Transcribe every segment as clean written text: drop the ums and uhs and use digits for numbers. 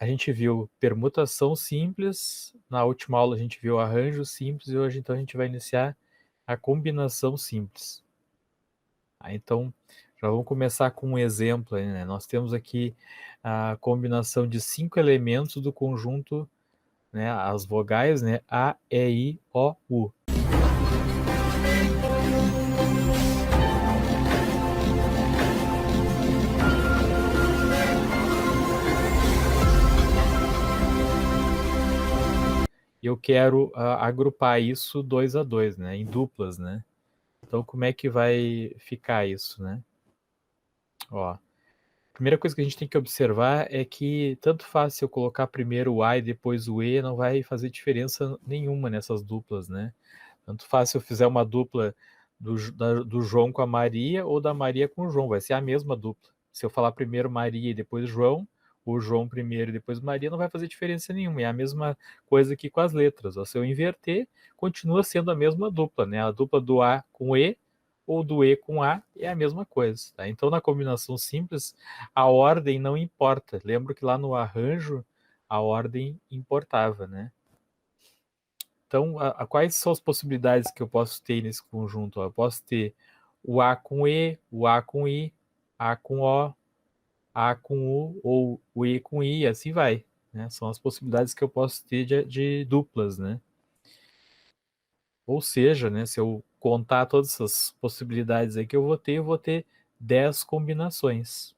A gente viu permutação simples, na última aula a gente viu arranjo simples e hoje então a gente vai iniciar a combinação simples. Então, já vamos começar com um exemplo aí, né? Nós temos aqui a combinação de 5 elementos do conjunto, né, as vogais, né, A, E, I, O, U. Eu quero agrupar isso 2 a 2, né, em duplas, né? Então, como é que vai ficar isso, né? Ó, a primeira coisa que a gente tem que observar é que tanto faz se eu colocar primeiro o A e depois o E, não vai fazer diferença nenhuma nessas duplas, né? Tanto faz se eu fizer uma dupla do João com a Maria ou da Maria com o João, vai ser a mesma dupla. Se eu falar primeiro Maria e depois João, ou João primeiro e depois Maria, não vai fazer diferença nenhuma. É a mesma coisa que com as letras. Ó. Se eu inverter, continua sendo a mesma dupla, né? A dupla do A com E ou do E com A é a mesma coisa. Tá? Então, na combinação simples, a ordem não importa. Lembro que lá no arranjo, a ordem importava, né? Então, quais são as possibilidades que eu posso ter nesse conjunto? Ó? Eu posso ter o A com E, o A com I, A com O, A com U, ou o E com I, e assim vai. Né? São as possibilidades que eu posso ter de duplas, né? Ou seja, né, se eu contar todas essas possibilidades aí que eu vou ter 10 combinações.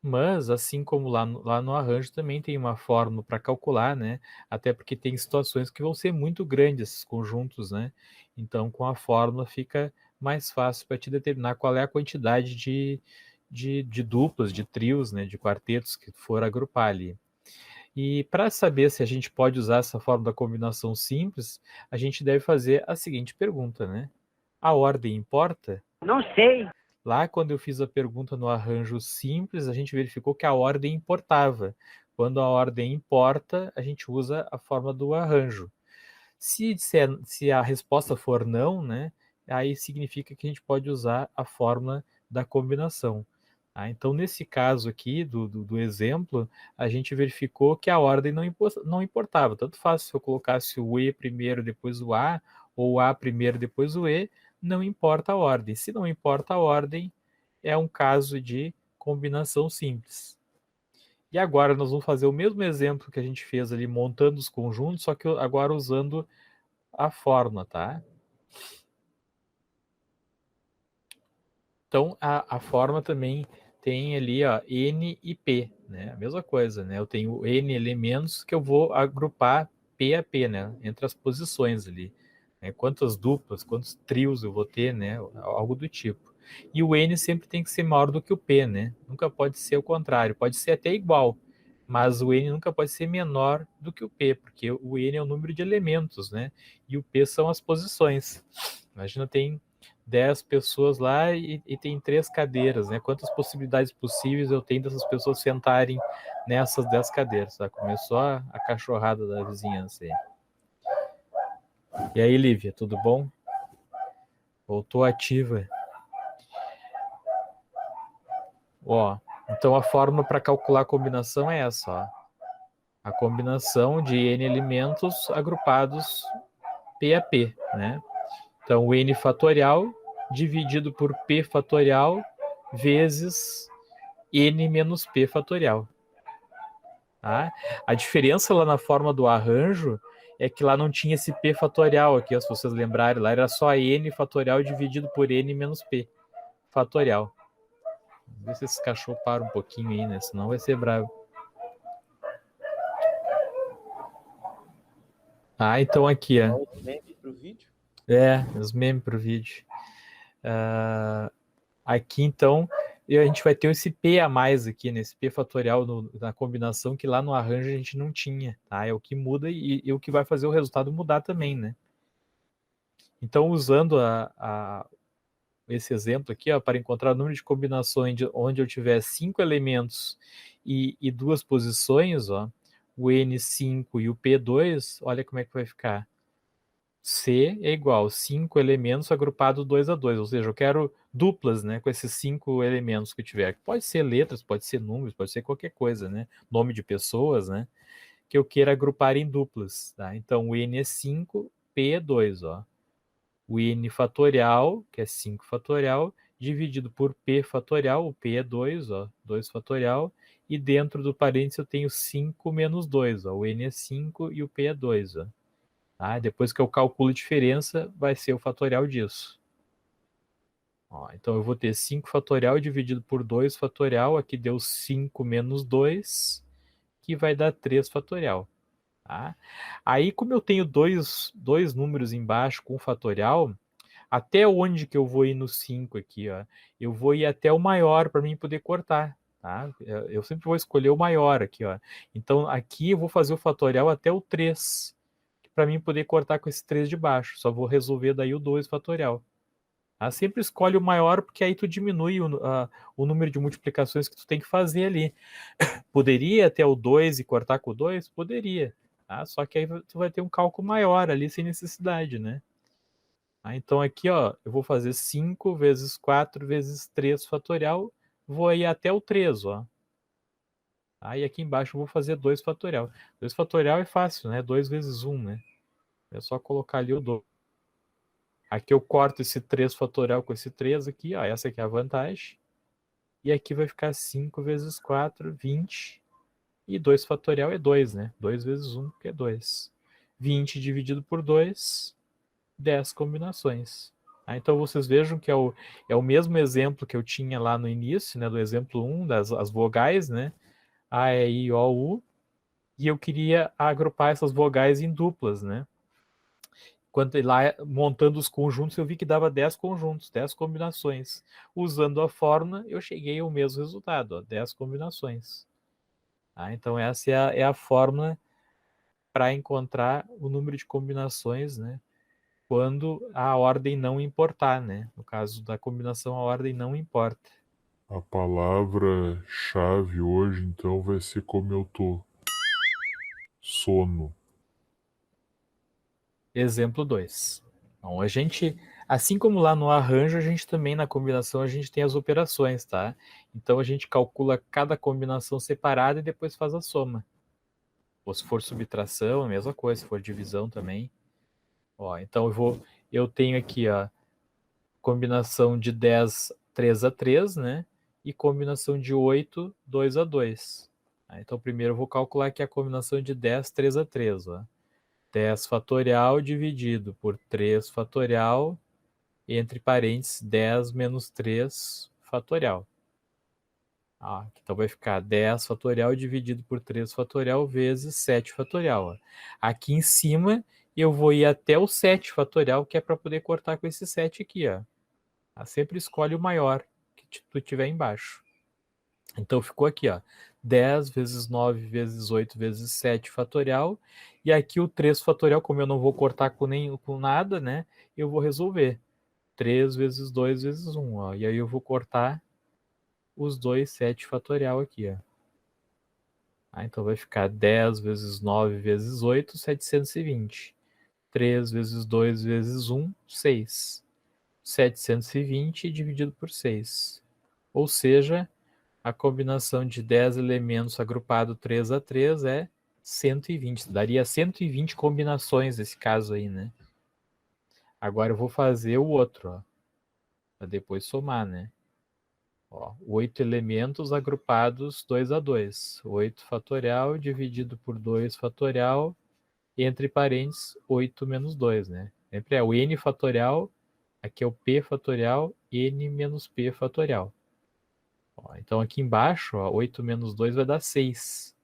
Mas, assim como lá no arranjo, também tem uma fórmula para calcular, né? Até porque tem situações que vão ser muito grandes esses conjuntos, né? Então, com a fórmula fica mais fácil para te determinar qual é a quantidade de duplas, de trios, né? De quartetos que for agrupar ali. E para saber se a gente pode usar essa fórmula da combinação simples, a gente deve fazer a seguinte pergunta, né? A ordem importa? Não sei. Lá, quando eu fiz a pergunta no arranjo simples, a gente verificou que a ordem importava. Quando a ordem importa, a gente usa a forma do arranjo. Se a resposta for não, né, aí significa que a gente pode usar a fórmula da combinação. Tá? Então, nesse caso aqui do exemplo, a gente verificou que a ordem não importava. Tanto faz se eu colocasse o E primeiro, depois o A, ou o A primeiro, depois o E, não importa a ordem. Se não importa a ordem, é um caso de combinação simples. E agora nós vamos fazer o mesmo exemplo que a gente fez ali, montando os conjuntos, só que agora usando a fórmula, tá? Então, a forma também tem ali, ó, N e P, né? A mesma coisa, né? Eu tenho N elementos que eu vou agrupar P a P, né? Entre as posições ali. Né? Quantas duplas, quantos trios eu vou ter, né? Algo do tipo. E o N sempre tem que ser maior do que o P, né? Nunca pode ser o contrário. Pode ser até igual, mas o N nunca pode ser menor do que o P, porque o N é o número de elementos, né? E o P são as posições. Imagina, tem 10 pessoas lá e tem 3 cadeiras, né? Quantas possibilidades possíveis eu tenho dessas pessoas sentarem nessas 10 cadeiras, tá? Começou a cachorrada da vizinhança aí. E aí, Lívia, tudo bom? Voltou ativa. Ó, então a fórmula para calcular a combinação é essa, ó. A combinação de N elementos agrupados P a P, né? Então, o N fatorial dividido por P fatorial vezes N menos P fatorial. Tá? A diferença lá na forma do arranjo é que lá não tinha esse P fatorial aqui, se vocês lembrarem, lá era só N fatorial dividido por N menos P fatorial. Vamos ver se esse cachorro para um pouquinho aí, né? Senão vai ser bravo. Ah, então aqui, ó. Os memes pro vídeo? É, os memes pro vídeo. Aqui, então, a gente vai ter esse P a mais aqui, né? Esse P fatorial na combinação que lá no arranjo a gente não tinha, tá? É o que muda e o que vai fazer o resultado mudar também, né? Então, usando esse exemplo aqui, ó, para encontrar o número de combinações onde eu tiver 5 elementos e 2 posições, ó, o N5 e o P2, olha como é que vai ficar. C é igual 5 elementos agrupado 2 a 2, ou seja, eu quero duplas, né, com esses 5 elementos que eu tiver. Pode ser letras, pode ser números, pode ser qualquer coisa, né, nome de pessoas, né, que eu queira agrupar em duplas, tá? Então, o n é 5, p é 2, ó. O n fatorial, que é 5 fatorial, dividido por p fatorial, o p é 2, ó, 2 fatorial, e dentro do parênteses eu tenho 5 menos 2, ó, o n é 5 e o p é 2, ó. Tá? Depois que eu calculo a diferença, vai ser o fatorial disso. Ó, então eu vou ter 5 fatorial dividido por 2 fatorial, aqui deu 5 menos 2, que vai dar 3 fatorial. Tá? Aí, como eu tenho dois números embaixo com fatorial, até onde que eu vou ir no 5 aqui? Ó? Eu vou ir até o maior para mim poder cortar. Tá? Eu sempre vou escolher o maior aqui. Ó. Então, aqui eu vou fazer o fatorial até o 3, para mim poder cortar com esse 3 de baixo. Só vou resolver daí o 2 fatorial. Tá? Sempre escolhe o maior, porque aí tu diminui o número de multiplicações que tu tem que fazer ali. Poderia até o 2 e cortar com o 2? Poderia. Tá? Só que aí tu vai ter um cálculo maior ali sem necessidade, né? Tá? Então aqui, ó, eu vou fazer 5 vezes 4 vezes 3 fatorial, vou ir até o 3, ó. Aí aqui embaixo eu vou fazer 2 fatorial. 2 fatorial é fácil, né? 2 vezes 1, né? É só colocar ali o 2. Aqui eu corto esse 3 fatorial com esse 3 aqui, ó. Essa aqui é a vantagem. E aqui vai ficar 5 vezes 4, 20. E 2 fatorial é 2, né? 2 vezes 1, que é 2. 20 dividido por 2, 10 combinações. Ah, então vocês vejam que é o mesmo exemplo que eu tinha lá no início, né? Do exemplo 1, as vogais, né? A, E, I, O, U. E eu queria agrupar essas vogais em duplas, né? Quando lá montando os conjuntos, eu vi que dava 10 conjuntos, 10 combinações. Usando a fórmula, eu cheguei ao mesmo resultado, ó, 10 combinações. Ah, então essa é a fórmula para encontrar o número de combinações, né? Quando a ordem não importar, né? No caso da combinação, a ordem não importa. A palavra-chave hoje, então, vai ser como eu tô. Sono. Exemplo 2. Então, assim como lá no arranjo, a gente também na combinação a gente tem as operações, tá? Então a gente calcula cada combinação separada e depois faz a soma. Ou se for subtração, a mesma coisa, se for divisão também. Ó, então eu tenho aqui a combinação de 10, 3 a 3, né? E combinação de 8, 2 a 2. Então primeiro eu vou calcular aqui a combinação de 10, 3 a 3, ó. 10 fatorial dividido por 3 fatorial, entre parênteses, 10 menos 3 fatorial. Então vai ficar 10 fatorial dividido por 3 fatorial vezes 7 fatorial. Ó. Aqui em cima eu vou ir até o 7 fatorial, que é para poder cortar com esse 7 aqui. Ó. Sempre escolhe o maior que tu tiver embaixo. Então ficou aqui, ó, 10 vezes 9 vezes 8 vezes 7 fatorial. E aqui o 3 fatorial, como eu não vou cortar com nada, né? Eu vou resolver. 3 vezes 2 vezes 1, ó. E aí eu vou cortar os dois 7 fatorial aqui, ó. Então vai ficar 10 vezes 9 vezes 8, 720. 3 vezes 2 vezes 1, 6. 720 dividido por 6. Ou seja, a combinação de 10 elementos agrupado 3 a 3 é 120. Daria 120 combinações nesse caso aí, né? Agora eu vou fazer o outro, ó, para depois somar, né? Ó, 8 elementos agrupados 2 a 2. 8 fatorial dividido por 2 fatorial, entre parênteses, 8 menos 2, né? Sempre é o n fatorial, aqui é o p fatorial, n menos p fatorial. Ó, então aqui embaixo, ó, 8 menos 2 vai dar 6.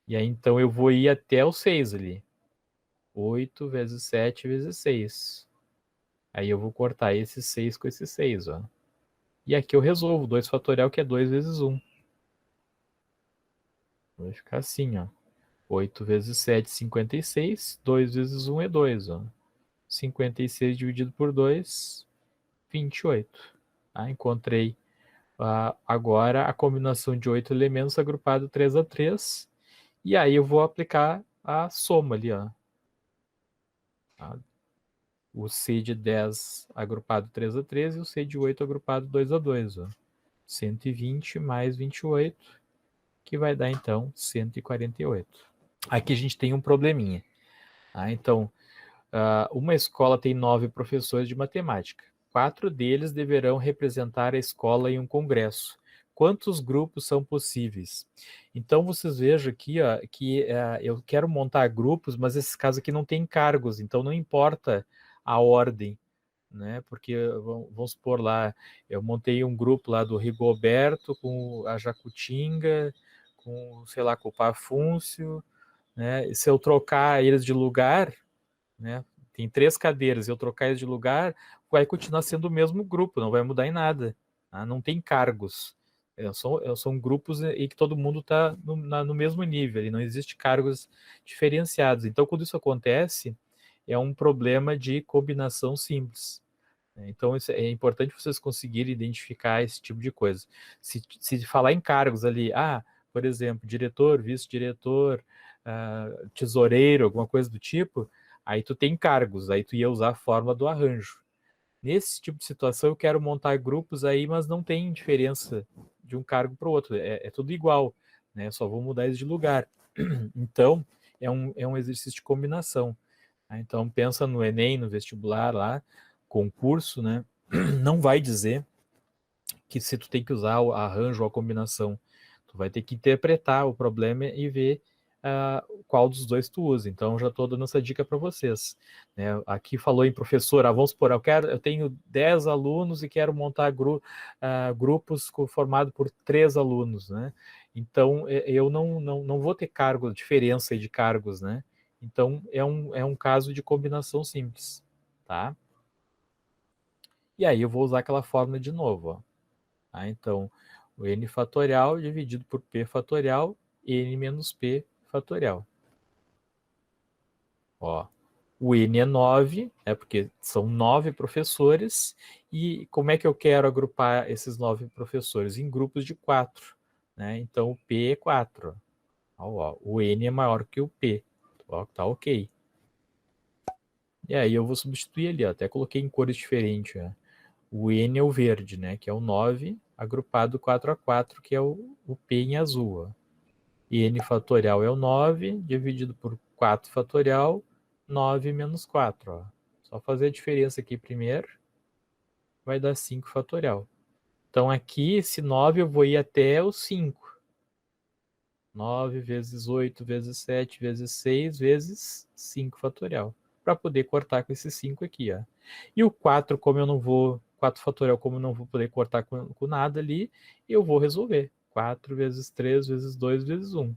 E aí então eu vou ir até o 6 ali. 8 vezes 7 vezes 6. Aí eu vou cortar esse 6 com esse 6, ó. E aqui eu resolvo 2 fatorial, que é 2 vezes 1. Vai ficar assim, ó. 8 vezes 7, 56. 2 vezes 1 é 2, ó. 56 dividido por 2, 28. Encontrei agora a combinação de 8 elementos agrupado 3 a 3. E aí eu vou aplicar a soma ali, ó. o C de 10 agrupado 3 a 3 e o C de 8 agrupado 2 a 2. Ó. 120 mais 28, que vai dar, então, 148. Aqui a gente tem um probleminha. Tá? Então, uma escola tem 9 professores de matemática. 4 deles deverão representar a escola em um congresso. Quantos grupos são possíveis? Então, vocês vejam aqui que eu quero montar grupos, mas esses casos aqui não tem cargos, então não importa a ordem, né? Porque, vamos supor lá, eu montei um grupo lá do Rigoberto com a Jacutinga, com, sei lá, com o Pafúncio, né? E se eu trocar eles de lugar, né? Tem 3 cadeiras, eu trocar eles de lugar, vai continuar sendo o mesmo grupo, não vai mudar em nada. Tá? Não tem cargos. São grupos em que todo mundo está no mesmo nível, e não existe cargos diferenciados. Então, quando isso acontece, é um problema de combinação simples. Então, é importante vocês conseguirem identificar esse tipo de coisa. Se falar em cargos ali, por exemplo, diretor, vice-diretor, tesoureiro, alguma coisa do tipo, aí tu tem cargos, aí tu ia usar a forma do arranjo. Nesse tipo de situação, eu quero montar grupos aí, mas não tem diferença de um cargo para o outro, é tudo igual, né? Só vou mudar eles de lugar. Então, é um exercício de combinação. Então, pensa no Enem, no vestibular lá, concurso, né? Não vai dizer que se tu tem que usar o arranjo ou a combinação. Tu vai ter que interpretar o problema e ver qual dos dois tu usa. Então, já estou dando essa dica para vocês. Né? Aqui falou em professor, vamos supor, eu tenho 10 alunos e quero montar grupos formados por 3 alunos. Né? Então, eu não vou ter cargo, diferença de cargos, né? Então, é um caso de combinação simples, tá? E aí eu vou usar aquela fórmula de novo, ó. Tá? Então, o n fatorial dividido por p fatorial, n menos p fatorial. Ó, o n é 9, porque são 9 professores, e como é que eu quero agrupar esses 9 professores? Em grupos de 4. Né? Então, o p é 4. Ó, o n é maior que o p. Ó, tá ok. E aí eu vou substituir ali, ó, até coloquei em cores diferentes. Ó. O n é o verde, né, que é o 9, agrupado 4 a 4, que é o p em azul. Ó. E n fatorial é o 9, dividido por 4 fatorial, 9 menos 4. Ó. Só fazer a diferença aqui primeiro, vai dar 5 fatorial. Então aqui, esse 9 eu vou ir até o 5. 9 vezes 8 vezes 7 vezes 6 vezes 5 fatorial. Para poder cortar com esse 5 aqui. Ó. E o 4, como eu não vou... 4 fatorial, como eu não vou poder cortar com nada ali, eu vou resolver. 4 vezes 3 vezes 2 vezes 1.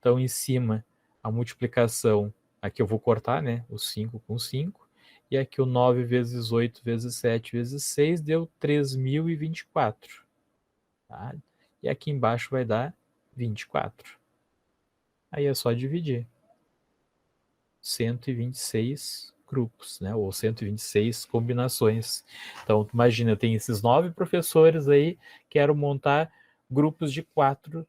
Então, em cima, a multiplicação, aqui eu vou cortar, né? O 5 com 5. E aqui o 9 vezes 8 vezes 7 vezes 6 deu 3.024. Tá? E aqui embaixo vai dar 24. Aí é só dividir. 126 grupos, né? Ou 126 combinações. Então, imagina, eu tenho esses 9 professores aí, quero montar grupos de 4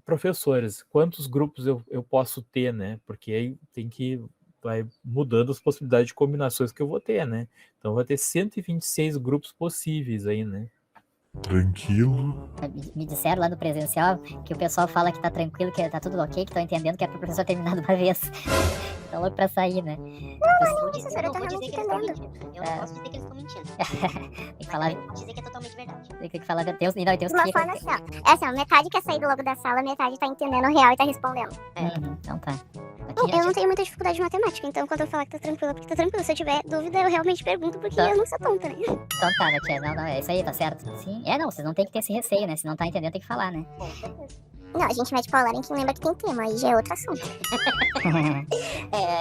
professores. Quantos grupos eu posso ter, né? Porque aí vai mudando as possibilidades de combinações que eu vou ter, né? Então, vai ter 126 grupos possíveis aí, né? Tranquilo. Me disseram lá no presencial que o pessoal fala que tá tranquilo, que tá tudo ok, que estão entendendo que é pro professor terminar de uma vez. Tá louco pra sair, né? Não, professora, eu tô realmente entendendo. Eu não posso dizer que eles estão mentindo. Tem que falar. Eu posso dizer que é totalmente verdade. Tem que falar tem uns De uma forma assim, ó. É assim, ó, metade quer sair logo da sala, metade tá entendendo o real e tá respondendo. Então tá. Eu não tenho muita dificuldade de matemática, então quando eu falar que tá tranquila, porque tá tranquilo. Se eu tiver dúvida, eu realmente pergunto, porque eu não sou tonta, né? Então tá, minha tia. Não, é isso aí, tá certo. Sim. Não, vocês não tem que ter esse receio, né? Se não tá entendendo, tem que falar, né? Não, a gente mete paulada em quem lembra que tem tema, aí já é outro assunto.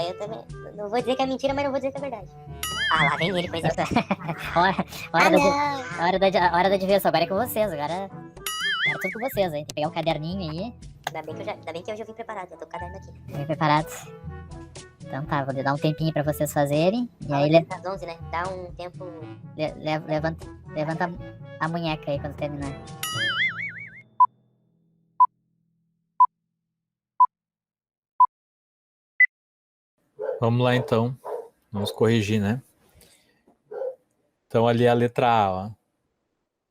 Eu também. Não vou dizer que é mentira, mas não vou dizer que é verdade. Lá vem ele, coisa. hora da diversão, agora é com vocês, agora tudo com vocês, hein? Tem que pegar um caderninho aí. Ainda bem que hoje eu vim preparado, eu tô com o caderno aqui. Bem preparados. Então tá, vou dar um tempinho pra vocês fazerem. E aí às 11, né? Dá um tempo. Levanta a munheca aí quando terminar. Vamos lá, então. Vamos corrigir, né? Então, ali a letra A, ó.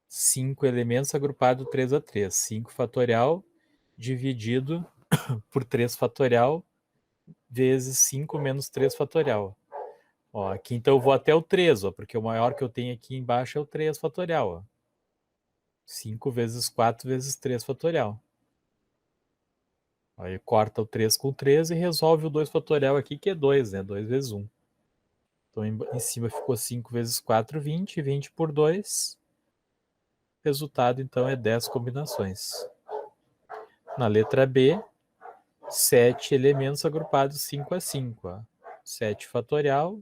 5 elementos agrupado 3 a 3. 5 fatorial dividido por 3 fatorial vezes 5 menos 3 fatorial. Ó, aqui então eu vou até o 3, ó, porque o maior que eu tenho aqui embaixo é o 3 fatorial. Ó. 5 vezes 4 vezes 3 fatorial. Aí corta o 3 com 3 e resolve o 2 fatorial aqui, que é 2, né? 2 vezes 1. Então em cima ficou 5 vezes 4, 20. 20 por 2. Resultado então é 10 combinações. Na letra B, 7 elementos agrupados 5 a 5. Ó. 7 fatorial,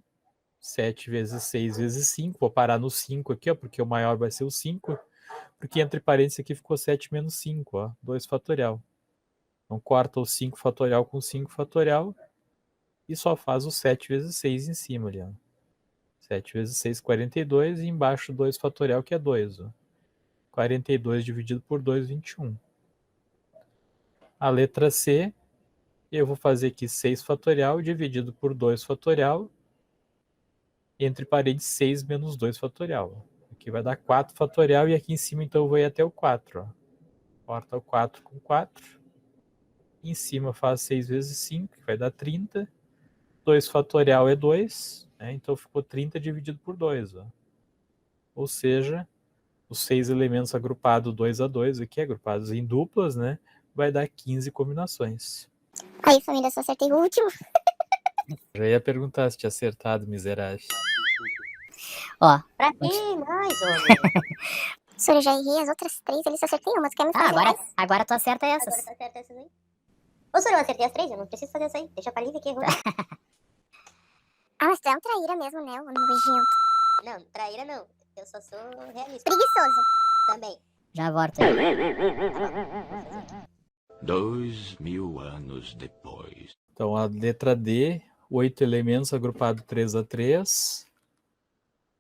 7 vezes 6 vezes 5. Vou parar no 5 aqui, ó, porque o maior vai ser o 5. Porque entre parênteses aqui ficou 7 menos 5, ó, 2 fatorial. Então corta o 5 fatorial com 5 fatorial e só faz o 7 vezes 6 em cima ali. Ó. 7 vezes 6, 42, e embaixo 2 fatorial, que é 2. Ó. 42 dividido por 2, 21. A letra C, eu vou fazer aqui 6 fatorial dividido por 2 fatorial, entre parênteses 6 menos 2 fatorial. Aqui vai dar 4 fatorial e aqui em cima então eu vou ir até o 4. Ó. Corta o 4 com 4. Em cima faz 6 vezes 5, que vai dar 30. 2 fatorial é 2, né? Então ficou 30 dividido por 2. Ó. Ou seja, os 6 elementos agrupados 2 a 2, aqui agrupados em duplas, né? Vai dar 15 combinações. Aí, família, só acertei o último. Já ia perguntar se tinha acertado, miserável. Ó, Pra que mais, homem? Senhor, eu já errei as outras 3, ele só acertei uma. Tu quer me fazer mais? agora tu acerta Agora essas. tá certo essas aí. Ô, senhor, eu acertei as 3, eu não preciso fazer essa aí. Deixa pra Lívia que errou. Ah, mas tu é um traíra mesmo, né, ô nojento. Não, traíra não. Eu só sou realista. Preguiçoso. Também. Já volto aí. 2000 anos depois. Então a letra D, 8 elementos agrupado 3 a 3.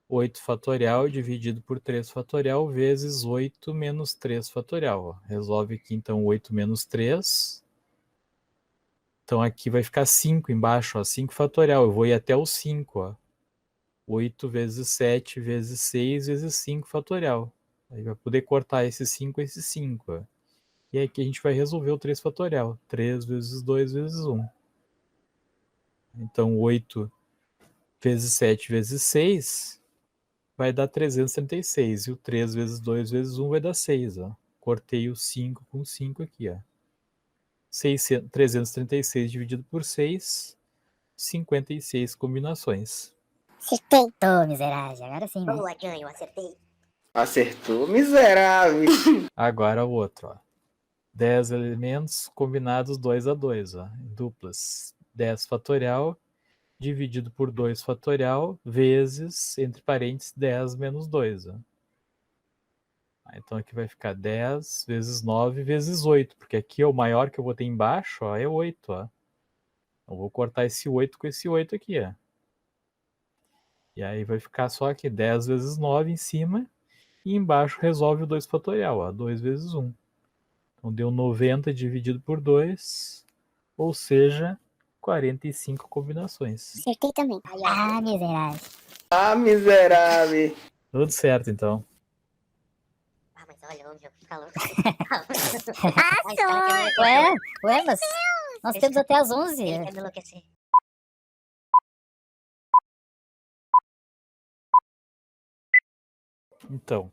8 fatorial dividido por 3 fatorial vezes 8 menos 3 fatorial. Ó. Resolve aqui então 8 menos 3. Então aqui vai ficar 5 embaixo, ó, 5 fatorial. Eu vou ir até o 5. Ó. 8 vezes 7 vezes 6 vezes 5 fatorial. Aí vai poder cortar esse 5 e esse 5. Ó. E aqui a gente vai resolver o 3 fatorial. 3 vezes 2 vezes 1. Então 8 vezes 7 vezes 6 vai dar 336. E o 3 vezes 2 vezes 1 vai dar 6. Ó. Cortei o 5 com 5 aqui. Ó. 336 dividido por 6, 56 combinações. Acertei. Tô, miserável. Agora sim, né? Boa, Jan, eu acertei. Acertou, miserável. Agora o outro. Ó. 10 elementos combinados 2 a 2. Ó, em duplas. 10 fatorial dividido por 2 fatorial vezes, entre parênteses, 10 menos 2. Ó. Então aqui vai ficar 10 vezes 9 vezes 8, porque aqui é o maior que eu vou ter embaixo, ó, é 8. Ó. Eu vou cortar esse 8 com esse 8 aqui. Ó. E aí vai ficar só aqui 10 vezes 9 em cima, e embaixo resolve o 2 fatorial, ó, 2 vezes 1. Então deu 90 dividido por 2, ou seja, 45 combinações. Acertei também. Ah, miserável. Ah, miserável. Tudo certo, então. Ah, mas olha, homem, eu vou ficar louco. Ah, senhor. Ué, mas nós temos até as 11. Ele quer me enlouquecer. Então,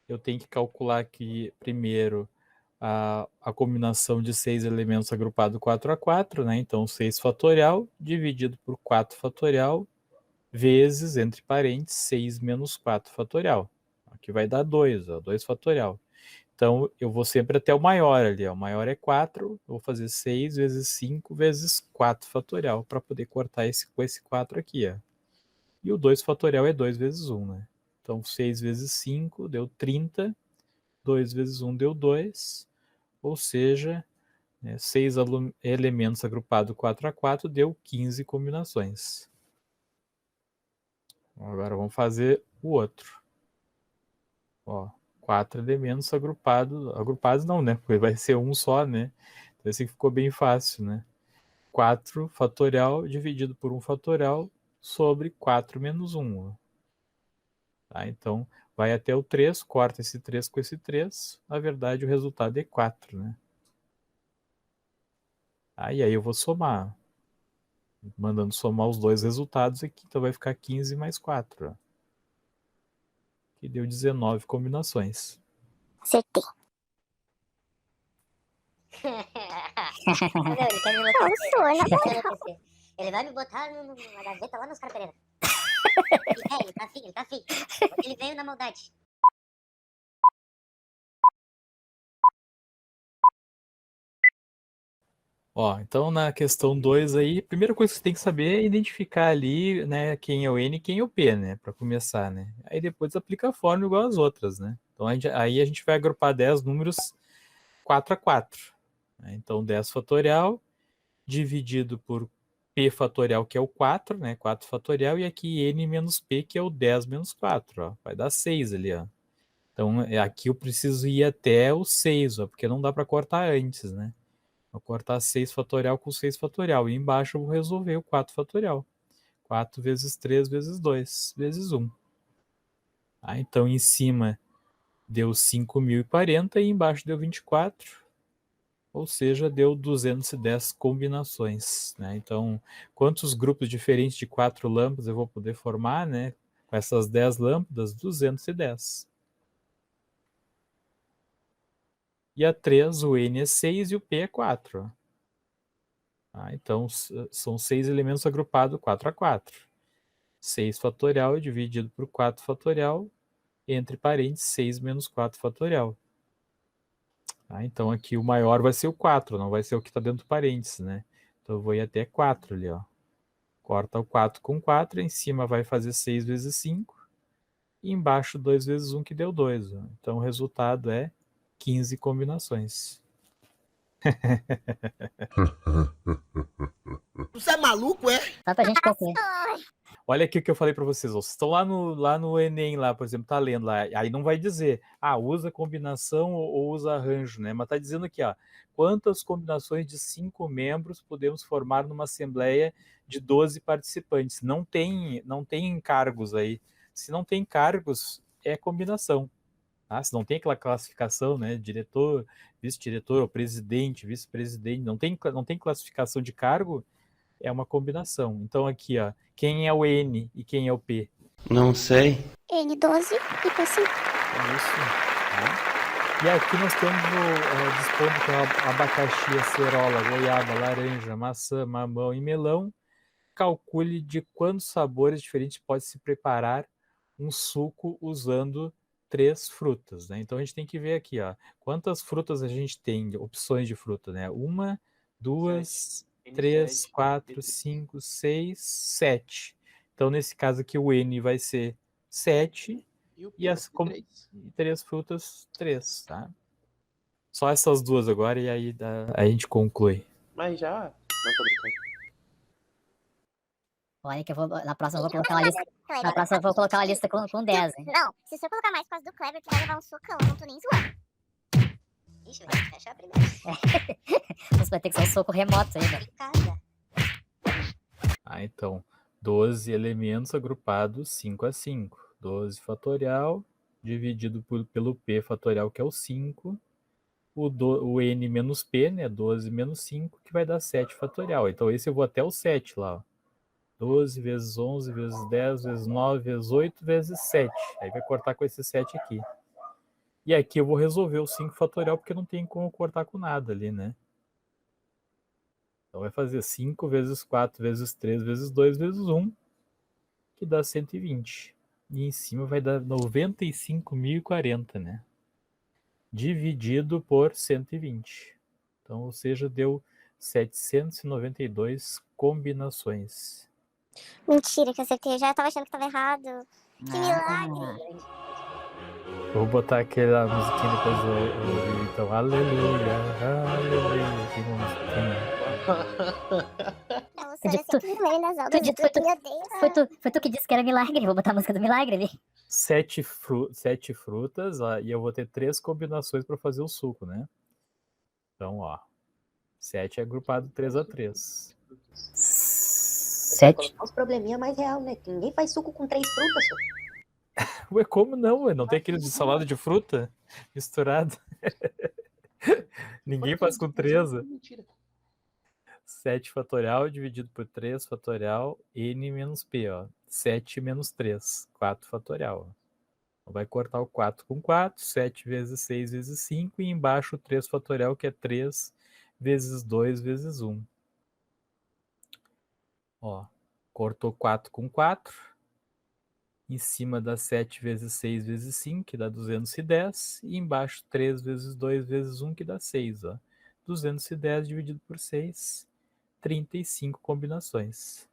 eu tenho que calcular aqui primeiro a combinação de 6 elementos agrupado 4 a 4, né? Então, 6 fatorial dividido por 4 fatorial vezes, entre parênteses, 6 menos 4 fatorial. Aqui vai dar 2, ó, 2 fatorial. Então, eu vou sempre até o maior ali. Ó. O maior é 4, eu vou fazer 6 vezes 5 vezes 4 fatorial para poder cortar com esse 4 aqui. Ó. E o 2 fatorial é 2 vezes 1, né? Então, 6 vezes 5 deu 30, 2 vezes 1 deu 2, ou seja, 6 elementos agrupados 4 a 4 deu 15 combinações. Agora vamos fazer o outro. Ó, 4 elementos agrupados não, né? Porque vai ser um só, né? Então esse ficou bem fácil, né? 4 fatorial dividido por 1 fatorial sobre 4 menos 1. Tá? Então, vai até o 3, corta esse 3 com esse 3. Na verdade, o resultado é 4, né? E aí eu vou somar. Mandando somar os dois resultados aqui. Então, vai ficar 15 mais 4. Ó, que deu 19 combinações. Acertei. Meu, ele quer me botar. Não, sou, na Ele quer moral. enlouquecer. Ele vai me botar numa gaveta lá nos Oscar Pereira. Ele tá afim, ele tá afim. Ele veio na maldade. Ó, então na questão 2 aí, a primeira coisa que você tem que saber é identificar ali, né, quem é o N e quem é o P, né, para começar, né. Aí depois aplica a fórmula igual às outras, né. Então aí a gente vai agrupar 10 números 4 a 4. Né? Então 10 fatorial dividido por P fatorial, que é o 4, né, 4 fatorial, e aqui N menos P, que é o 10 menos 4, ó, vai dar 6 ali, ó. Então aqui eu preciso ir até o 6, ó, porque não dá para cortar antes, né. Vou cortar 6 fatorial com 6 fatorial. E embaixo eu vou resolver o 4 fatorial. 4 vezes 3 vezes 2 vezes 1. Então, em cima deu 5.040 e embaixo deu 24. Ou seja, deu 210 combinações. Né? Então, quantos grupos diferentes de 4 lâmpadas eu vou poder formar? Né? Com essas 10 lâmpadas, 210. E a 3, o N é 6 e o P é 4. Então, são 6 elementos agrupados 4 a 4. 6 fatorial dividido por 4 fatorial, entre parênteses, 6 menos 4 fatorial. Então, aqui o maior vai ser o 4, não vai ser o que está dentro do parênteses, né? Então, eu vou ir até 4 ali, ó. Corta o 4 com 4, em cima vai fazer 6 vezes 5, e embaixo 2 vezes 1, que deu 2. Ó. Então, o resultado é 15 combinações. Você é maluco, é? Só pra gente concluir. Olha aqui o que eu falei para vocês. Vocês estão lá no Enem, lá, por exemplo, tá lendo lá. Aí não vai dizer, usa combinação ou usa arranjo, né? Mas tá dizendo aqui, ó, quantas combinações de 5 membros podemos formar numa assembleia de 12 participantes? Não tem cargos aí. Se não tem cargos, é combinação. Tá? Se não tem aquela classificação, né? Diretor, vice-diretor, ou presidente, vice-presidente, não tem classificação de cargo, é uma combinação. Então aqui, ó, quem é o N e quem é o P? Não sei. N12 e P5. É isso. Tá? E aqui nós temos dispondo com abacaxi, acerola, goiaba, laranja, maçã, mamão e melão. Calcule de quantos sabores diferentes pode se preparar um suco usando 3 frutas, né? Então a gente tem que ver aqui, ó, quantas frutas a gente tem, opções de fruta, né? 1, 2, 3, 4, 5, 6, 7. Então, nesse caso aqui, o N vai ser 7 e as 3 frutas, 3, tá? Só essas duas agora e aí a gente conclui. Mas já? Não tô brincando. Olha que na próxima eu vou colocar uma lista. Na próxima eu vou colocar uma lista com 10, hein? Não, se você colocar mais por causa do Kleber, tu vai levar um socão, eu não tô nem zoando. Ixi, vai ter que fechar primeiro. Você vai ter que ser um soco remoto aí, né? Em casa. Então, 12 elementos agrupados 5 a 5. 12 fatorial dividido pelo P fatorial, que é o 5. O N menos P, né? 12 menos 5, que vai dar 7 fatorial. Então, esse eu vou até o 7 lá, ó. 12 vezes 11 vezes 10 vezes 9 vezes 8 vezes 7. Aí vai cortar com esse 7 aqui. E aqui eu vou resolver o 5 fatorial, porque não tem como cortar com nada ali, né? Então vai fazer 5 vezes 4 vezes 3 vezes 2 vezes 1, que dá 120. E em cima vai dar 95.040, né? Dividido por 120. Então, ou seja, deu 792 combinações. Mentira, que eu acertei. Eu já tava achando que tava errado. Que milagre. Eu vou botar aquela musiquinha depois do então, aleluia, aleluia, que musiquinha. Não, sério, eu sempre leio nas aulas. Foi tu que disse que era milagre. Vou botar a música do milagre ali. 7 frutas, ó, e eu vou ter 3 combinações para fazer o suco, né? Então, ó, 7 é agrupado 3 a 3. 7. Colocar uns probleminha mais real, né? Que ninguém faz suco com 3 frutas, só. Ué, como não? Ué? Não tem aquele de salada de fruta misturado? Ninguém faz com 3. Mentira. 7 fatorial dividido por 3 fatorial, n menos p, ó. 7 menos 3, 4 fatorial. Ó. Vai cortar o 4 com 4, 7 vezes 6 vezes 5, e embaixo o 3 fatorial, que é 3 vezes 2 vezes 1. Ó, cortou 4 com 4. Em cima dá 7 vezes 6 vezes 5, que dá 210. E embaixo 3 vezes 2 vezes 1, que dá 6. Ó. 210 dividido por 6, 35 combinações.